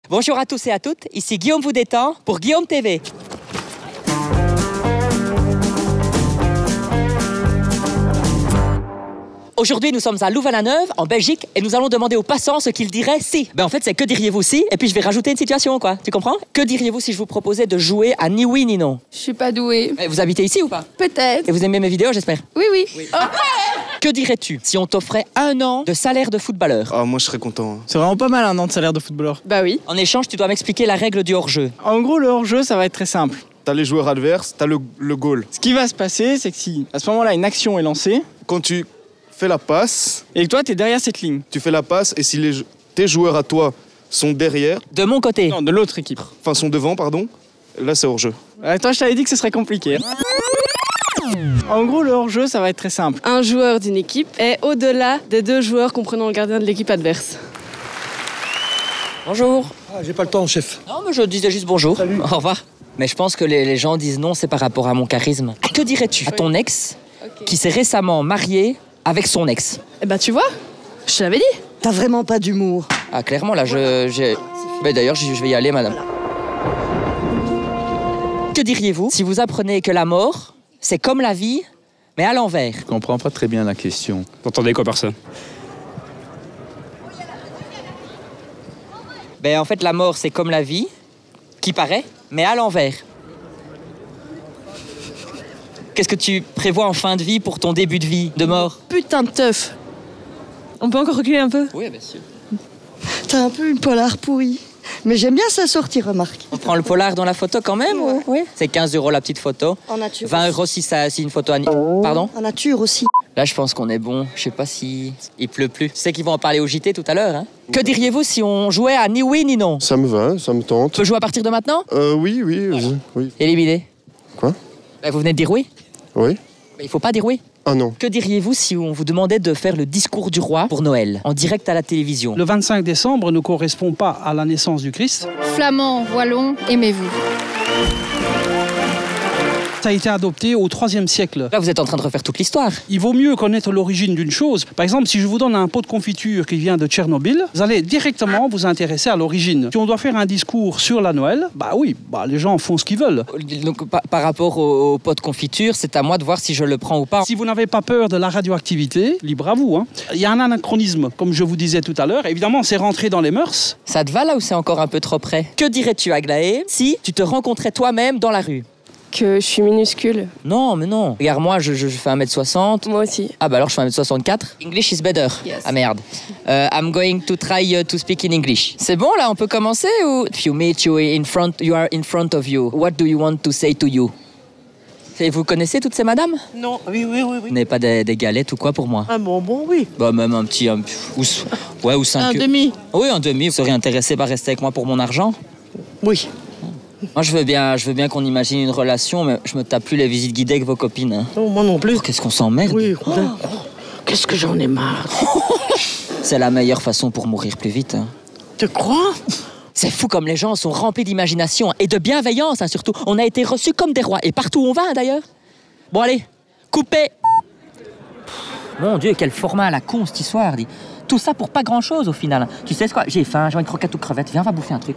Bonjour à tous et à toutes, ici Guillaume vous détend pour Guillaume TV. Aujourd'hui, nous sommes à Louvain-la-Neuve, en Belgique, et nous allons demander aux passants ce qu'ils diraient si. En fait, c'est que diriez-vous si, et puis je vais rajouter une situation, quoi. Tu comprends? Que diriez-vous si je vous proposais de jouer à ni oui ni non? Je suis pas douée. Vous habitez ici ou pas? Peut-être. Et vous aimez mes vidéos, j'espère? Oui. Oh. Que dirais-tu si on t'offrait 1 an de salaire de footballeur? Ah, moi je serais content. C'est vraiment pas mal un an de salaire de footballeur. Bah oui. En échange, tu dois m'expliquer la règle du hors-jeu. En gros, le hors-jeu, ça va être très simple. T'as les joueurs adverses, t'as le goal. Ce qui va se passer, c'est que si à ce moment-là, une action est lancée, Quand tu fais la passe, et que toi, t'es derrière cette ligne. tu fais la passe et si tes joueurs à toi sont derrière, De mon côté. Non, de l'autre équipe. enfin sont devant, pardon, là c'est hors jeu. Toi, je t'avais dit que ce serait compliqué. En gros, le hors-jeu, ça va être très simple. Un joueur d'une équipe est au-delà des 2 joueurs comprenant le gardien de l'équipe adverse. Bonjour. Ah, j'ai pas le temps, chef. Non, mais je disais juste bonjour. Salut. Au revoir. Mais je pense que les gens disent non, c'est par rapport à mon charisme. Que dirais-tu à ton ex qui s'est récemment marié avec son ex? Eh ben tu vois, je te l'avais dit. T'as vraiment pas d'humour. Ah, clairement, là, Mais d'ailleurs, je vais y aller, madame. Que diriez-vous si vous apprenez que la mort, c'est comme la vie, mais à l'envers? Je comprends pas très bien la question. T'entendais quoi par ça? En fait, la mort, c'est comme la vie, qui paraît, mais à l'envers. Qu'est-ce que tu prévois en fin de vie pour ton début de vie, de mort? Putain de teuf. On peut encore reculer un peu? Oui, bien sûr. T'as un peu une polar pourrie. Mais j'aime bien sa sortie, remarque. On prend le polar dans la photo quand même? Ouais. Oui. C'est 15 € la petite photo. En nature. 20 € si une photo... Pardon? En nature aussi. Là, je pense qu'on est bon. Je sais pas si il pleut plus. Tu sais qu'ils vont en parler au JT tout à l'heure, hein? Que diriez-vous si on jouait à ni oui ni non? Ça me va, ça me On tente. peut jouer à partir de maintenant? Oui. Éliminé. Quoi? Vous venez de dire oui? Oui. Mais il faut pas dire oui. Ah non. Que diriez-vous si on vous demandait de faire le discours du roi pour Noël, en direct à la télévision? Le 25 décembre ne correspond pas à la naissance du Christ. Flamands, wallons, aimez-vous. Ça a été adopté au IIIe siècle. Là, vous êtes en train de refaire toute l'histoire. Il vaut mieux connaître l'origine d'une chose. Par exemple, si je vous donne un pot de confiture qui vient de Tchernobyl, vous allez directement vous intéresser à l'origine. Si on doit faire un discours sur la Noël, les gens font ce qu'ils veulent. Donc, par rapport au pot de confiture, c'est à moi de voir si je le prends ou pas. Si vous n'avez pas peur de la radioactivité, libre à vous. Il y a un anachronisme, comme je vous disais tout à l'heure. Évidemment, c'est rentré dans les mœurs. Ça te va là ou c'est encore un peu trop près? Que dirais-tu, Aglaé, si tu te rencontrais toi-même dans la rue? Que je suis minuscule. Non, mais non. Regarde, moi, je fais 1m60. Moi aussi. Ah bah alors je fais 1m64. English is better. Yes. Ah merde. I'm going to try to speak in English. C'est bon là, on peut commencer ou? If you meet you are in front of you, what do you want to say to you? Et vous connaissez toutes ces madames? Non, oui. Vous n'avez pas des galettes ou quoi pour moi? Ah bon, oui. Bah même un petit... ou 5... Un demi. Oui, un demi. Vous seriez intéressé par rester avec moi pour mon argent? Oui. Moi, je veux bien qu'on imagine une relation, mais je me tape plus les visites guidées avec vos copines. Hein. Non, moi non plus. Qu'est-ce qu'on s'emmerde? Oui, qu'est-ce que j'en ai marre. C'est la meilleure façon pour mourir plus vite. Hein. Tu crois? C'est fou comme les gens sont remplis d'imagination et de bienveillance, hein, surtout. On a été reçus comme des rois, et partout où on va, hein, d'ailleurs. Bon, allez, coupez. Mon Dieu, quel format à la con, cette histoire, dit. Tout ça pour pas grand-chose, au final. Tu sais quoi? J'ai faim, j'ai envie de croquettes ou crevettes. Viens, on va bouffer un truc.